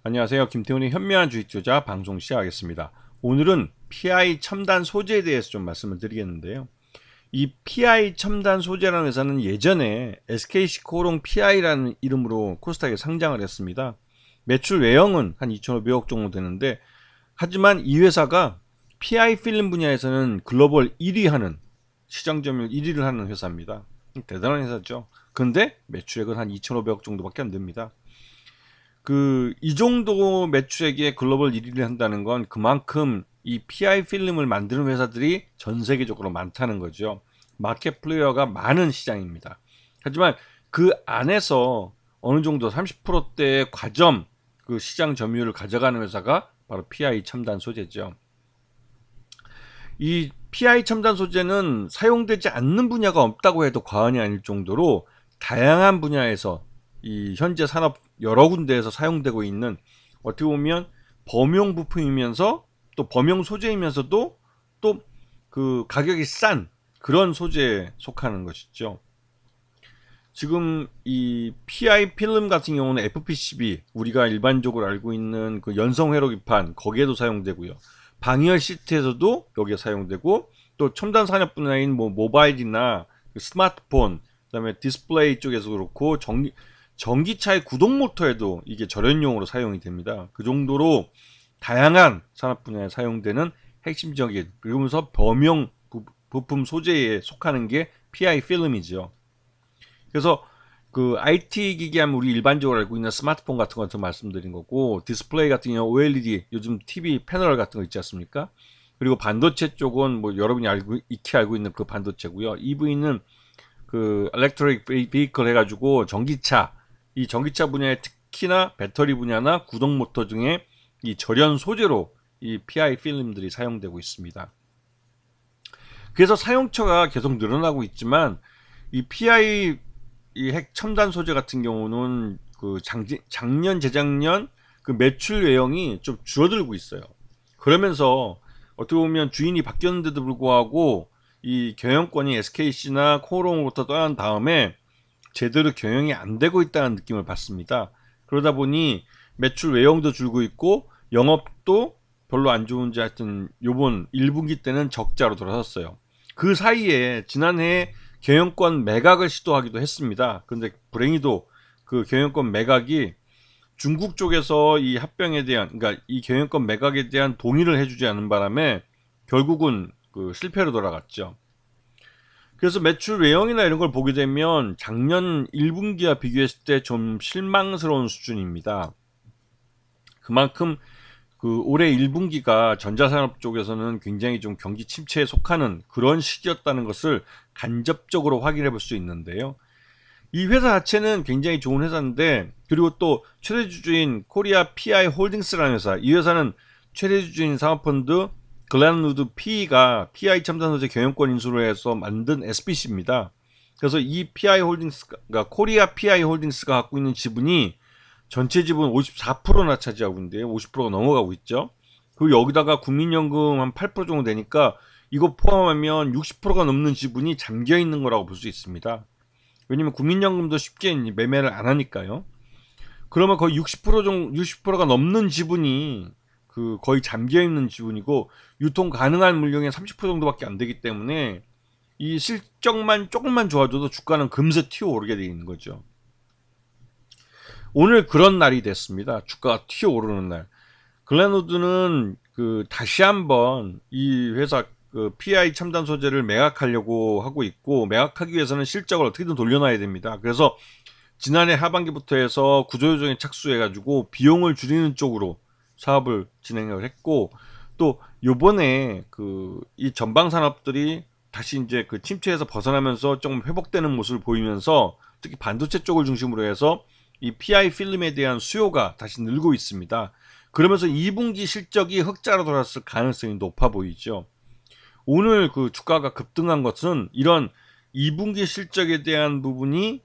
안녕하세요. 김태훈의 현명한 주식 투자 방송 시작하겠습니다. 오늘은 PI 첨단 소재에 대해서 좀 말씀을 드리겠는데요. 이 PI 첨단 소재라는 회사는 예전에 SK시코롱 PI라는 이름으로 코스닥에 상장을 했습니다. 매출 외형은 한 2,500억 정도 되는데, 하지만 이 회사가 PI 필름 분야에서는 글로벌 1위 하는, 시장 점유율 1위를 하는 회사입니다. 대단한 회사죠. 그런데 매출액은 한 2,500억 정도밖에 안 됩니다. 이 정도 매출액에 글로벌 1위를 한다는 건 그만큼 이 PI 필름을 만드는 회사들이 전 세계적으로 많다는 거죠. 마켓 플레이어가 많은 시장입니다. 하지만 그 안에서 어느 정도 30%대의 과점, 그 시장 점유율을 가져가는 회사가 바로 PI 첨단 소재죠. 이 PI 첨단 소재는 사용되지 않는 분야가 없다고 해도 과언이 아닐 정도로 다양한 분야에서 이 현재 산업 여러 군데에서 사용되고 있는, 어떻게 보면 범용 부품이면서 또 범용 소재이면서도 또 그 가격이 싼 그런 소재에 속하는 것이죠. 지금 이 PI 필름 같은 경우는 FPCB, 우리가 일반적으로 알고 있는 그 연성 회로기판, 거기에도 사용되고요. 방열 시트에서도 여기에 사용되고, 또 첨단 산업 분야인 뭐 모바일이나 스마트폰, 그다음에 디스플레이 쪽에서 그렇고, 전기차의 구동 모터에도 이게 절연용으로 사용이 됩니다. 그 정도로 다양한 산업 분야에 사용되는 핵심적인, 그러면서 범용 부품 소재에 속하는 게 PI 필름이죠. 그래서 그 IT 기기 하면 우리 일반적으로 알고 있는 스마트폰 같은 것도 말씀드린 거고, 디스플레이 같은 경우 OLED, 요즘 TV 패널 같은 거 있지 않습니까? 그리고 반도체 쪽은 뭐 여러분이 익히 알고 있는 그 반도체고요. EV는 그 Electric Vehicle 해가지고 전기차, 이 전기차 분야에 특히나 배터리 분야나 구동 모터 등의 이 절연 소재로 이 PI 필름들이 사용되고 있습니다. 그래서 사용처가 계속 늘어나고 있지만, 이 PI 이 핵 첨단 소재 같은 경우는 그 작년 재작년 그 매출 외형이 좀 줄어들고 있어요. 그러면서 어떻게 보면 주인이 바뀌었는데도 불구하고 이 경영권이 SKC나 코오롱으로부터 떠난 다음에 제대로 경영이 안 되고 있다는 느낌을 받습니다. 그러다 보니 매출 외형도 줄고 있고 영업도 별로 안 좋은지, 하여튼 요번 1분기 때는 적자로 돌아섰어요. 그 사이에 지난해 경영권 매각을 시도하기도 했습니다. 그런데 불행히도 그 경영권 매각이 중국 쪽에서 이 합병에 대한, 그러니까 이 경영권 매각에 대한 동의를 해주지 않은 바람에 결국은 그 실패로 돌아갔죠. 그래서 매출 외형이나 이런 걸 보게 되면 작년 1분기와 비교했을 때 좀 실망스러운 수준입니다. 그만큼 그 올해 1분기가 전자산업 쪽에서는 굉장히 좀 경기 침체에 속하는 그런 시기였다는 것을 간접적으로 확인해 볼 수 있는데요. 이 회사 자체는 굉장히 좋은 회사인데, 그리고 또 최대 주주인 코리아 PI 홀딩스라는 회사, 이 회사는 최대 주주인 사모펀드 글렌우드 PE가 PI 첨단 소재 경영권 인수를 해서 만든 SBC입니다. 그래서 이 PI 홀딩스가, 코리아 PI 홀딩스가 갖고 있는 지분이 전체 지분 54%나 차지하고 있는데요. 50%가 넘어가고 있죠. 그리고 여기다가 국민연금 한 8% 정도 되니까 이거 포함하면 60%가 넘는 지분이 잠겨 있는 거라고 볼 수 있습니다. 왜냐면 국민연금도 쉽게 매매를 안 하니까요. 그러면 거의 60%가 넘는 지분이 그 거의 잠겨 있는 지분이고, 유통 가능한 물량의 30% 정도밖에 안 되기 때문에 이 실적만 조금만 좋아져도 주가는 금세 튀어오르게 되어 있는 거죠. 오늘 그런 날이 됐습니다. 주가가 튀어오르는 날. 글렌우드는 그 다시 한번 이 회사 그 PI 첨단 소재를 매각하려고 하고 있고, 매각하기 위해서는 실적을 어떻게든 돌려놔야 됩니다. 그래서 지난해 하반기부터 해서 구조조정에 착수해가지고 비용을 줄이는 쪽으로 사업을 진행을 했고, 또 요번에 그 이 전방 산업들이 다시 이제 그 침체에서 벗어나면서 조금 회복되는 모습을 보이면서, 특히 반도체 쪽을 중심으로 해서 이 PI 필름에 대한 수요가 다시 늘고 있습니다. 그러면서 2분기 실적이 흑자로 돌아왔을 가능성이 높아 보이죠. 오늘 그 주가가 급등한 것은 이런 2분기 실적에 대한 부분이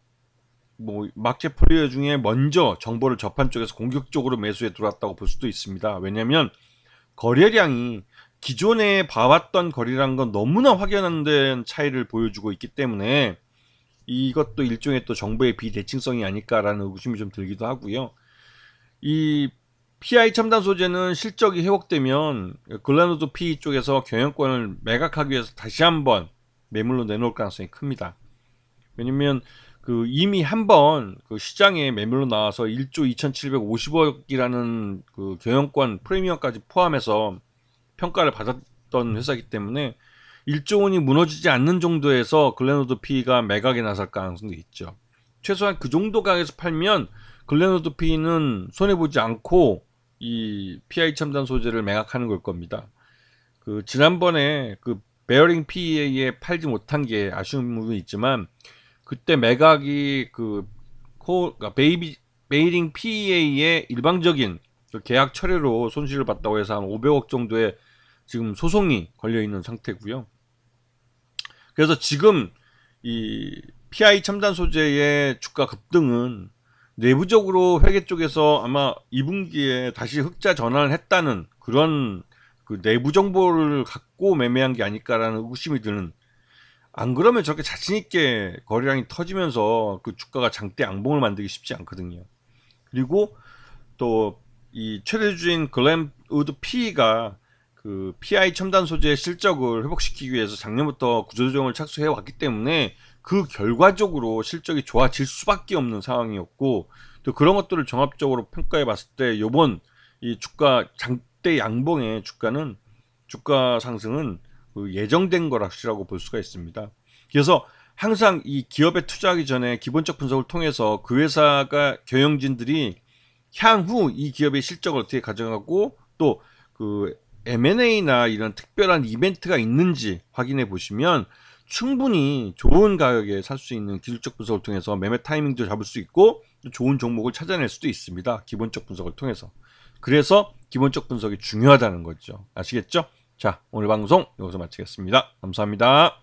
뭐 마켓 플레이어 중에 먼저 정보를 접한 쪽에서 공격적으로 매수에 들어왔다고 볼 수도 있습니다. 왜냐하면 거래량이 기존에 봐왔던 거래량과 건 너무나 확연한 차이를 보여주고 있기 때문에 이것도 일종의 또 정보의 비대칭성이 아닐까라는 의구심이 좀 들기도 하고요. 이 PI 첨단 소재는 실적이 회복되면 글래노드 PE 쪽에서 경영권을 매각하기 위해서 다시 한번 매물로 내놓을 가능성이 큽니다. 왜냐면 이미 한번 시장에 매물로 나와서 1조 2,750억이라는 경영권 프리미엄까지 포함해서 평가를 받았던 회사이기 때문에 1조 원이 무너지지 않는 정도에서 글래노드 PE가 매각에 나설 가능성도 있죠. 최소한 그 정도 가격에서 팔면 글래노드 PE는 손해보지 않고 이 PI 첨단 소재를 매각하는 걸 겁니다. 지난번에 베어링 PE에 팔지 못한 게 아쉬운 부분이 있지만 그때 매각이 그러니까 베어링 PE의 일방적인 계약 철회로 손실을 봤다고 해서 한 500억 정도의 지금 소송이 걸려 있는 상태고요. 그래서 지금 이 PI 첨단 소재의 주가 급등은 내부적으로 회계 쪽에서 아마 2분기에 다시 흑자 전환을 했다는 그런 내부 정보를 갖고 매매한 게 아닐까라는 의구심이 드는, 안 그러면 저렇게 자신있게 거래량이 터지면서 주가가 장대 양봉을 만들기 쉽지 않거든요. 그리고 또 이 최대주인 글램우드 PE가 PI 첨단 소재의 실적을 회복시키기 위해서 작년부터 구조조정을 착수해 왔기 때문에 그 결과적으로 실적이 좋아질 수밖에 없는 상황이었고, 또 그런 것들을 종합적으로 평가해 봤을 때 요번 이 주가 장대 양봉의 주가 상승은 예정된 거라고 볼 수가 있습니다. 그래서 항상 이 기업에 투자하기 전에 기본적 분석을 통해서 그 회사가 경영진들이 향후 이 기업의 실적을 어떻게 가져가고 또 M&A나 이런 특별한 이벤트가 있는지 확인해 보시면 충분히 좋은 가격에 살 수 있는 기술적 분석을 통해서 매매 타이밍도 잡을 수 있고 좋은 종목을 찾아낼 수도 있습니다. 기본적 분석을 통해서. 그래서 기본적 분석이 중요하다는 거죠. 아시겠죠? 자, 오늘 방송 여기서 마치겠습니다. 감사합니다.